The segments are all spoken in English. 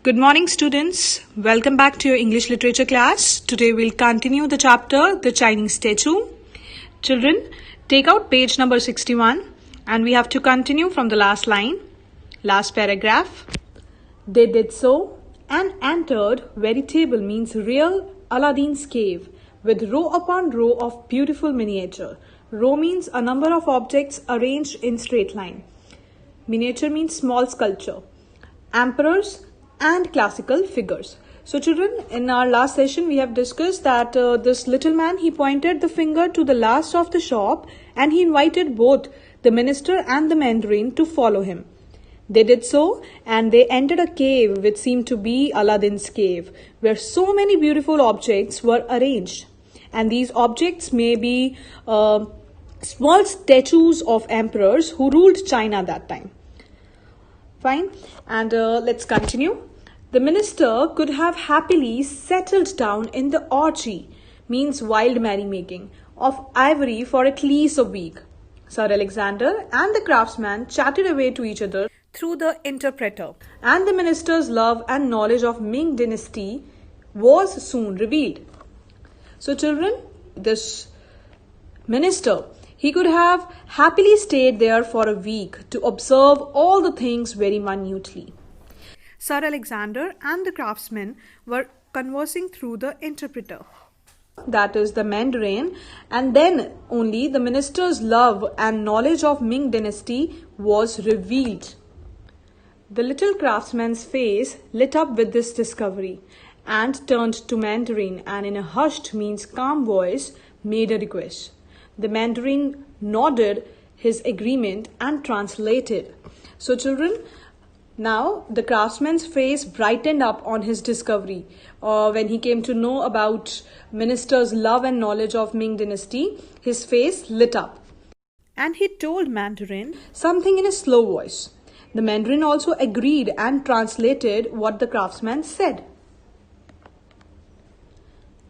Good morning, students. Welcome back to your English literature class. Today we'll continue the chapter, The Chinese Statue. Children, take out page number 61 and we have to continue from the last line, last paragraph. They did so and entered veritable means real Aladdin's cave with row upon row of beautiful miniature. Row means a number of objects arranged in straight line. Miniature means small sculpture. Emperors and classical figures. So children, in our last session we have discussed that this little man, he pointed the finger to the last of the shop and he invited both the minister and the mandarin to follow him. They did so and they entered a cave which seemed to be Aladdin's cave, where so many beautiful objects were arranged. And these objects may be small statues of emperors who ruled China that time. Fine, and let's continue. The minister could have happily settled down in the orgy, means wild merrymaking, of ivory for at least a week. Sir Alexander and the craftsman chatted away to each other through the interpreter, and the minister's love and knowledge of Ming dynasty was soon revealed. So children, this minister, he could have happily stayed there for a week to observe all the things very minutely. Sir Alexander and the craftsmen were conversing through the interpreter, that is the Mandarin, and then only the minister's love and knowledge of Ming dynasty was revealed. The little craftsman's face lit up with this discovery and turned to Mandarin and in a hushed means calm voice made a request. The Mandarin nodded his agreement and translated. So children, now the craftsman's face brightened up on his discovery. When he came to know about minister's love and knowledge of Ming dynasty, his face lit up. And he told Mandarin something in a slow voice. The Mandarin also agreed and translated what the craftsman said.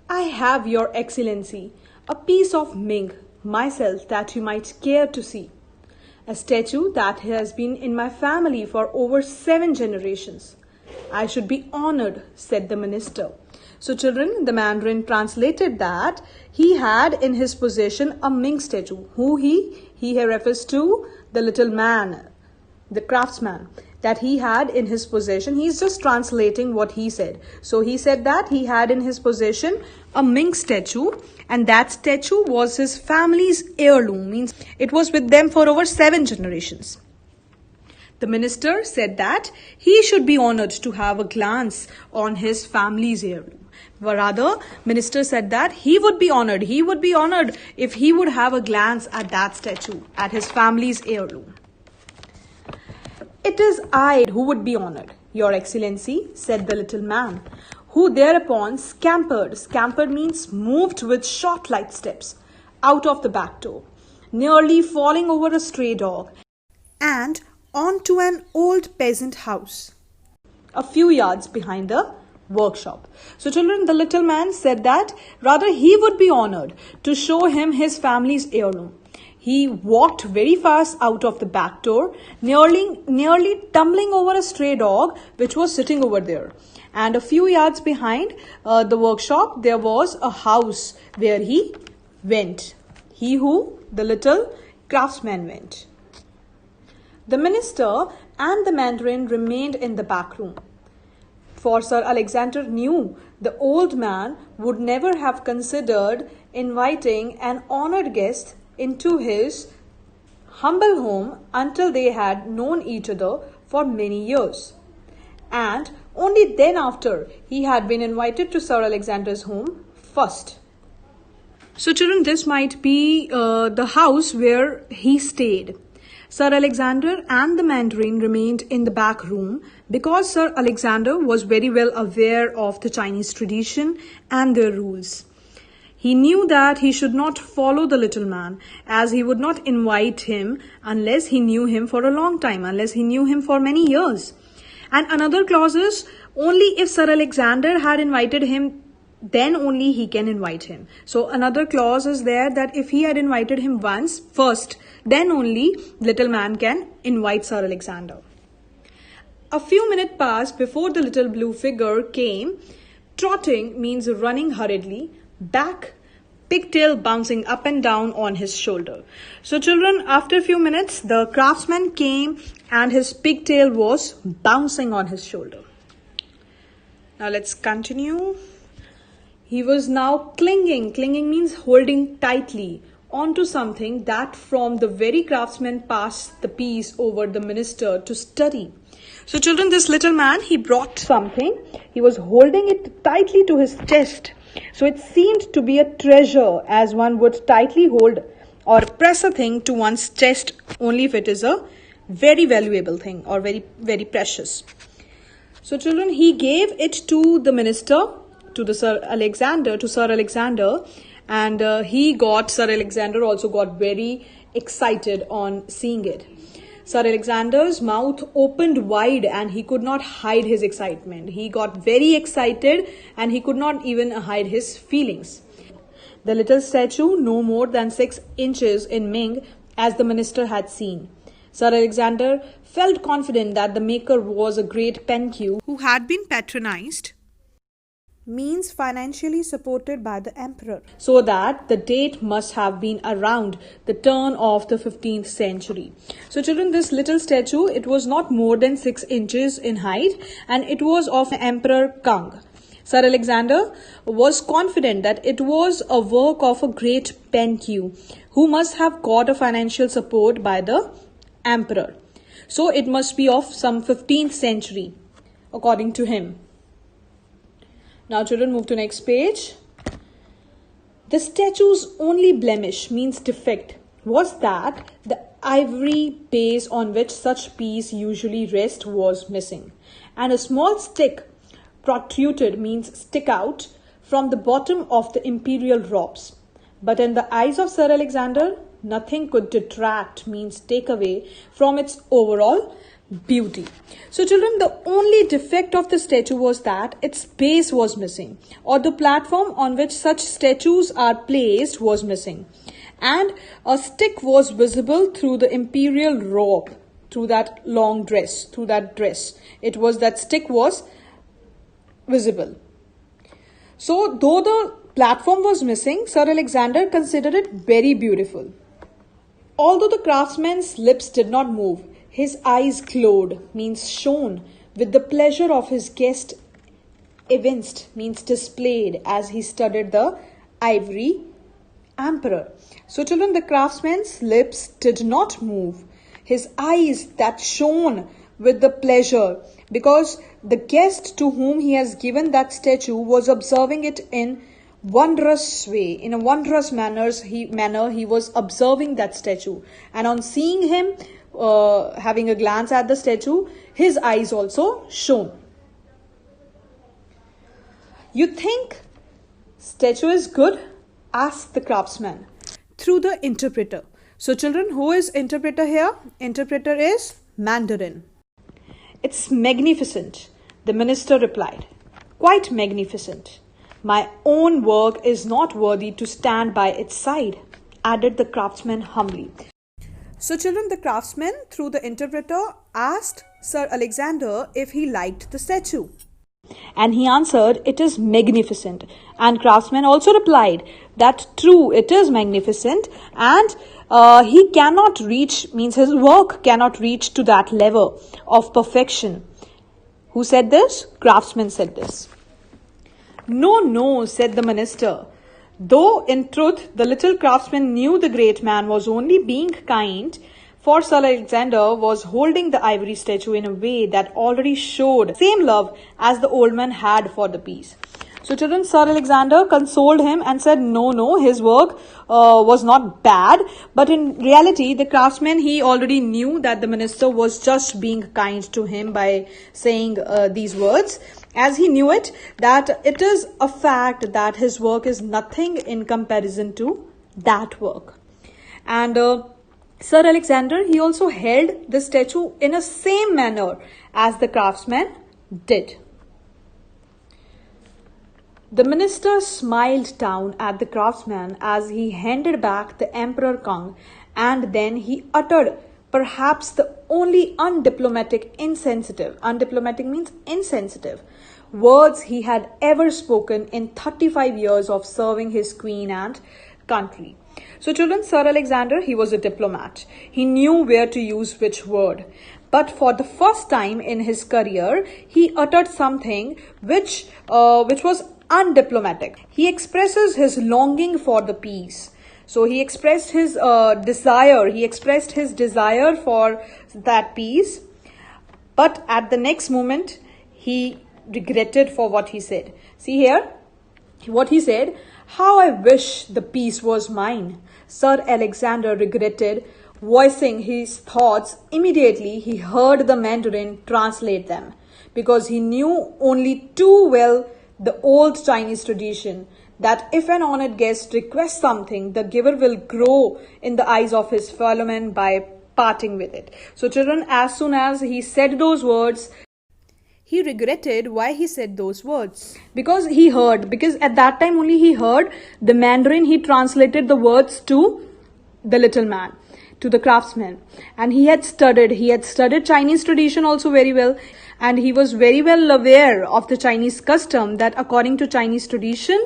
I have, Your Excellency, a piece of Ming myself that you might care to see. A statue that has been in my family for over 7 generations. I should be honored, said the minister. So children, the Mandarin translated that he had in his possession a Ming statue. Who he? He refers to the little man, the craftsman, that he had in his possession. He's just translating what he said. So he said that he had in his possession a Ming statue, and that statue was his family's heirloom, means it was with them for over 7 generations. The minister said that he should be honored to have a glance on his family's heirloom. Rather, minister said that he would be honored if he would have a glance at that statue, at his family's heirloom. It is I who would be honored, Your Excellency, said the little man, who thereupon scampered. Scampered means moved with short light steps out of the back door, nearly falling over a stray dog and onto an old peasant house a few yards behind the workshop. So children, the little man said that rather he would be honored to show him his family's heirloom. He walked very fast out of the back door, nearly tumbling over a stray dog which was sitting over there. And a few yards behind the workshop, there was a house where he went. He who the little craftsman went. The minister and the Mandarin remained in the back room. For Sir Alexander knew the old man would never have considered inviting an honored guest into his humble home until they had known each other for many years. And only then after he had been invited to Sir Alexander's home first. So children, this might be the house where he stayed. Sir Alexander and the Mandarin remained in the back room because Sir Alexander was very well aware of the Chinese tradition and their rules. He knew that he should not follow the little man, as he would not invite him unless he knew him for a long time, unless he knew him for many years. And another clause is, only if Sir Alexander had invited him, then only he can invite him. So another clause is there that if he had invited him once, first, then only little man can invite Sir Alexander. A few minutes passed before the little blue figure came. Trotting means running hurriedly, back, pigtail bouncing up and down on his shoulder. So children, after a few minutes, the craftsman came and his pigtail was bouncing on his shoulder. Now let's continue. He was now clinging. Clinging means holding tightly onto something that from the very craftsman passed the piece over the minister to study. So children, this little man, he brought something. He was holding it tightly to his chest. So it seemed to be a treasure, as one would tightly hold or press a thing to one's chest only if it is a very valuable thing or very, very precious. So children, he gave it to the minister, to Sir Alexander, and Sir Alexander also got very excited on seeing it. Sir Alexander's mouth opened wide and he could not hide his excitement. He got very excited and he could not even hide his feelings. The little statue, no more than 6 inches in Ming, as the minister had seen. Sir Alexander felt confident that the maker was a great penque who had been patronized, means financially supported by the emperor, so that the date must have been around the turn of the 15th century. So children, this little statue, it was not more than 6 inches in height and it was of Emperor Kang. Sir Alexander was confident that it was a work of a great penque who must have got a financial support by the emperor. So it must be of some 15th century according to him. Now children, move to next page. The statue's only blemish, means defect, was that the ivory base on which such piece usually rests was missing, and a small stick protruded, means stick out, from the bottom of the imperial robes. But in the eyes of Sir Alexander, nothing could detract, means take away, from its overall beauty. So children, the only defect of the statue was that its base was missing, or the platform on which such statues are placed was missing, and a stick was visible through the imperial robe, through that long dress, it was that stick was visible. So though the platform was missing, Sir Alexander considered it very beautiful. Although the craftsman's lips did not move, his eyes glowed, means shone, with the pleasure of his guest evinced, means displayed, as he studied the ivory emperor. So children, the craftsman's lips did not move. His eyes that shone with the pleasure, because the guest to whom he has given that statue was observing it in wondrous way, in a wondrous manner he was observing that statue, and on seeing him having a glance at the statue, his eyes also shone. You think statue is good? Asked the craftsman through the interpreter. So children, who is interpreter here? Interpreter is Mandarin. It's magnificent, the minister replied. Quite magnificent. My own work is not worthy to stand by its side, added the craftsman humbly. So children, the craftsman through the interpreter asked Sir Alexander if he liked the statue. And he answered, it is magnificent. And craftsman also replied that true, it is magnificent, and he cannot reach, means his work cannot reach to that level of perfection. Who said this? Craftsman said this. No, no, said the minister. Though in truth the little craftsman knew the great man was only being kind, for Sir Alexander was holding the ivory statue in a way that already showed the same love as the old man had for the piece. So children, Sir Alexander consoled him and said no, his work was not bad, but in reality the craftsman, he already knew that the minister was just being kind to him by saying these words, as he knew it, that it is a fact that his work is nothing in comparison to that work. And Sir Alexander, he also held the statue in a same manner as the craftsman did. The minister smiled down at the craftsman as he handed back the Emperor Kang, and then he uttered perhaps the only undiplomatic means insensitive, words he had ever spoken in 35 years of serving his queen and country. So children, Sir Alexander, he was a diplomat. He knew where to use which word. But for the first time in his career, he uttered something which was undiplomatic. He expresses his longing for the peace. So he expressed his desire. He expressed his desire for that peace. But at the next moment, he regretted for what he said. See here, what he said, "How I wish the peace was mine." Sir Alexander regretted voicing his thoughts. Immediately, he heard the Mandarin translate them because he knew only too well the old Chinese tradition that if an honored guest requests something, the giver will grow in the eyes of his fellow men by parting with it. So children, as soon as he said those words, he regretted why he said those words. Because at that time only he heard the Mandarin, he translated the words to the little man, to the craftsman. And he had studied Chinese tradition also very well. And he was very well aware of the Chinese custom that according to Chinese tradition,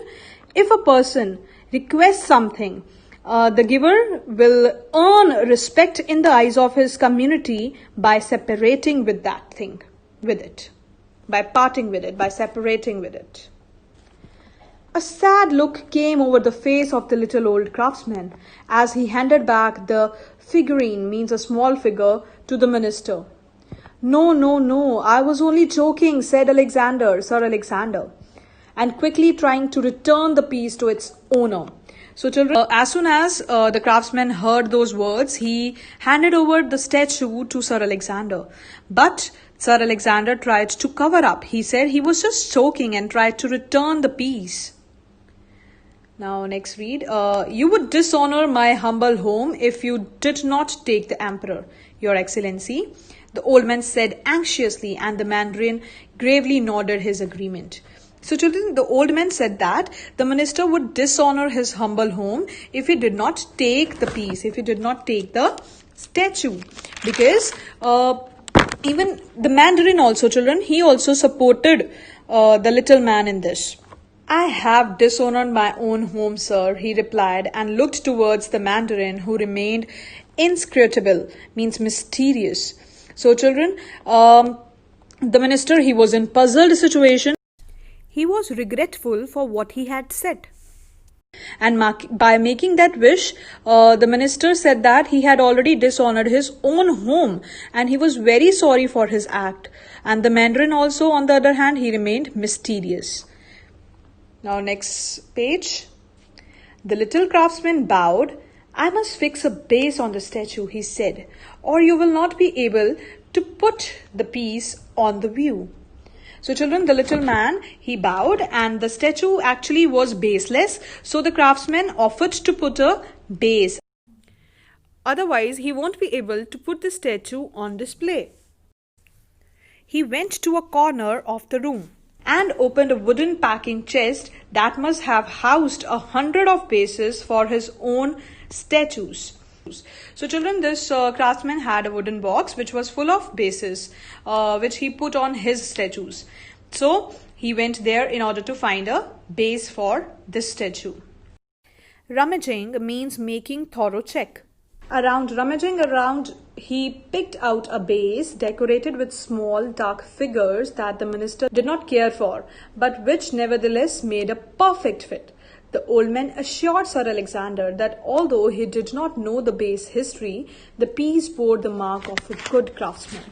if a person requests something, the giver will earn respect in the eyes of his community by separating with that thing, with it, by parting with it, by separating with it. A sad look came over the face of the little old craftsman as he handed back the figurine, means a small figure, to the minister. No, I was only joking, said Sir Alexander, and quickly trying to return the piece to its owner. So children, as soon as the craftsman heard those words, he handed over the statue to Sir Alexander. But Sir Alexander tried to cover up. He said he was just joking and tried to return the piece. Now next read. You would dishonor my humble home if you did not take the emperor, Your Excellency, the old man said anxiously, and the Mandarin gravely nodded his agreement. So children, the old man said that the minister would dishonor his humble home if he did not take the piece, if he did not take the statue. Because even the Mandarin also, children, he also supported the little man in this. I have dishonored my own home, sir, he replied, and looked towards the Mandarin, who remained inscrutable, means mysterious. So children, the minister, he was in puzzled situation. He was regretful for what he had said. And by making that wish, the minister said that he had already dishonored his own home and he was very sorry for his act. And the Mandarin also, on the other hand, he remained mysterious. Now next page. The little craftsman bowed. I must fix a base on the statue, he said, or you will not be able to put the piece on the view. So children, the little man, he bowed and the statue actually was baseless. So the craftsman offered to put a base. Otherwise, he won't be able to put the statue on display. He went to a corner of the room and opened a wooden packing chest that must have housed 100 of bases for his own statues. So children, this craftsman had a wooden box which was full of bases which he put on his statues. So he went there in order to find a base for this statue. Rummaging means making thorough check. Rummaging around, he picked out a base decorated with small dark figures that the minister did not care for, but which nevertheless made a perfect fit. The old man assured Sir Alexander that although he did not know the base history, the piece bore the mark of a good craftsman.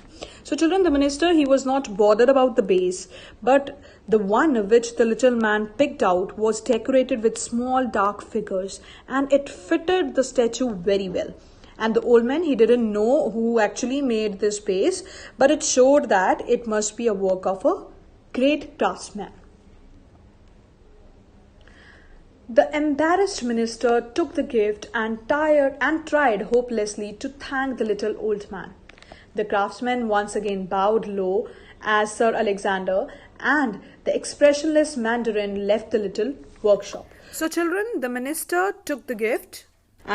So children, the minister, he was not bothered about the base, but the one which the little man picked out was decorated with small dark figures and it fitted the statue very well. And the old man, he didn't know who actually made this base, but it showed that it must be a work of a great craftsman. The embarrassed minister took the gift and tried hopelessly to thank the little old man. The craftsman once again bowed low as Sir Alexander, and the expressionless Mandarin left the little workshop. So children, the minister took the gift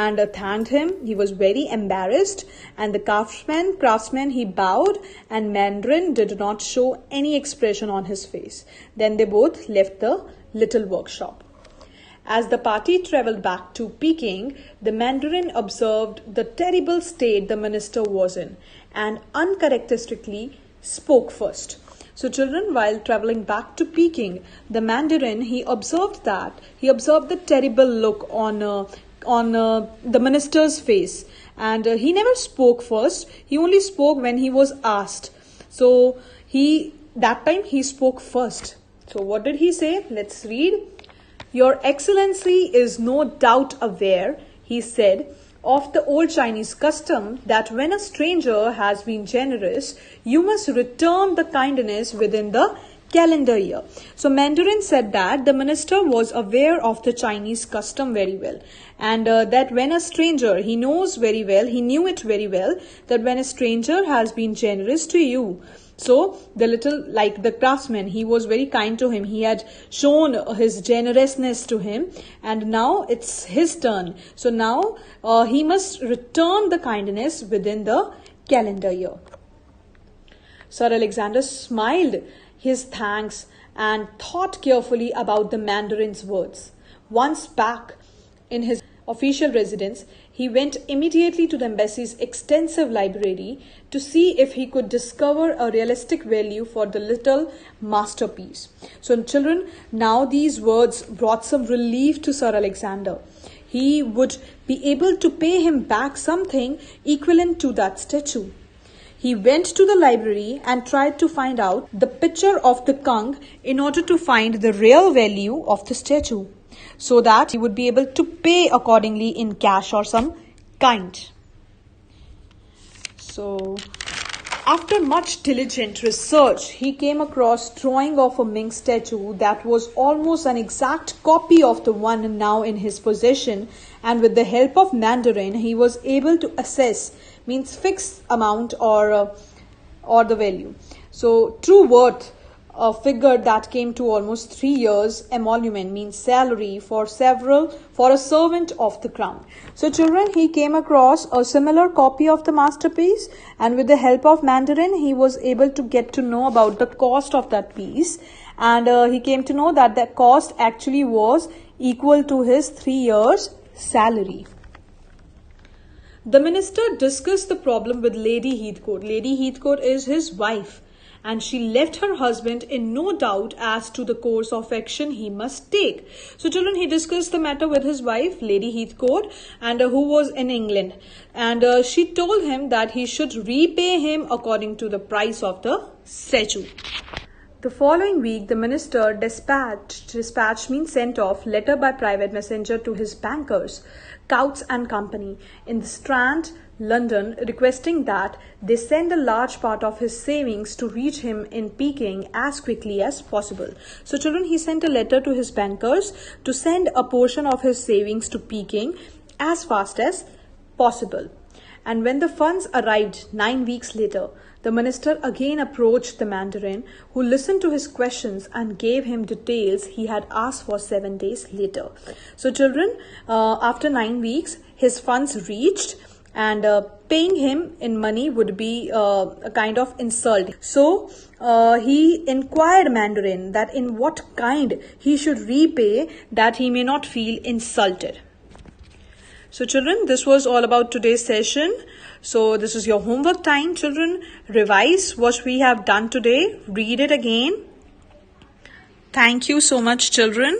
and thanked him. He was very embarrassed, and the craftsman, he bowed, and Mandarin did not show any expression on his face. Then they both left the little workshop. As the party travelled back to Peking, the Mandarin observed the terrible state the minister was in and uncharacteristically spoke first. So children, while travelling back to Peking, the Mandarin, he observed the terrible look on the minister's face, and he never spoke first. He only spoke when he was asked. So that time he spoke first. So what did he say? Let's read. Your Excellency is no doubt aware, he said, of the old Chinese custom that when a stranger has been generous, you must return the kindness within the calendar year. So Mandarin said that the minister was aware of the Chinese custom very well, and that when a stranger, he knew it very well, that when a stranger has been generous to you, so the craftsman, he was very kind to him. He had shown his generousness to him, and now it's his turn. So now he must return the kindness within the calendar year. Sir Alexander smiled his thanks and thought carefully about the Mandarin's words. Once back in his official residence, he went immediately to the embassy's extensive library to see if he could discover a realistic value for the little masterpiece. So children, now these words brought some relief to Sir Alexander. He would be able to pay him back something equivalent to that statue. He went to the library and tried to find out the picture of the Kung in order to find the real value of the statue, so that he would be able to pay accordingly in cash or some kind. So, after much diligent research, he came across drawing of a Ming statue that was almost an exact copy of the one now in his possession, and with the help of Mandarin, he was able to assess, means fixed amount or the value. So, true worth, a figure that came to almost 3 years emolument, means salary for a servant of the crown. So children, he came across a similar copy of the masterpiece, and with the help of Mandarin, he was able to get to know about the cost of that piece, and he came to know that the cost actually was equal to his 3 years salary. The minister discussed the problem with Lady Heathcote. Lady Heathcote is his wife, and she left her husband in no doubt as to the course of action he must take. So children, he discussed the matter with his wife, Lady Heathcote, and who was in England. And she told him that he should repay him according to the price of the statue. The following week, the minister dispatched means sent off letter by private messenger to his bankers, Coutts and Company, in the Strand, London, requesting that they send a large part of his savings to reach him in Peking as quickly as possible. So children, he sent a letter to his bankers to send a portion of his savings to Peking as fast as possible. And when the funds arrived 9 weeks later, the minister again approached the Mandarin, who listened to his questions and gave him details he had asked for 7 days later. So children, after 9 weeks, his funds reached, and paying him in money would be a kind of insult. So he inquired Mandarin that in what kind he should repay, that he may not feel insulted. So children, this was all about today's session. So this is your homework time, children. Revise what we have done today. Read it again. Thank you so much, children.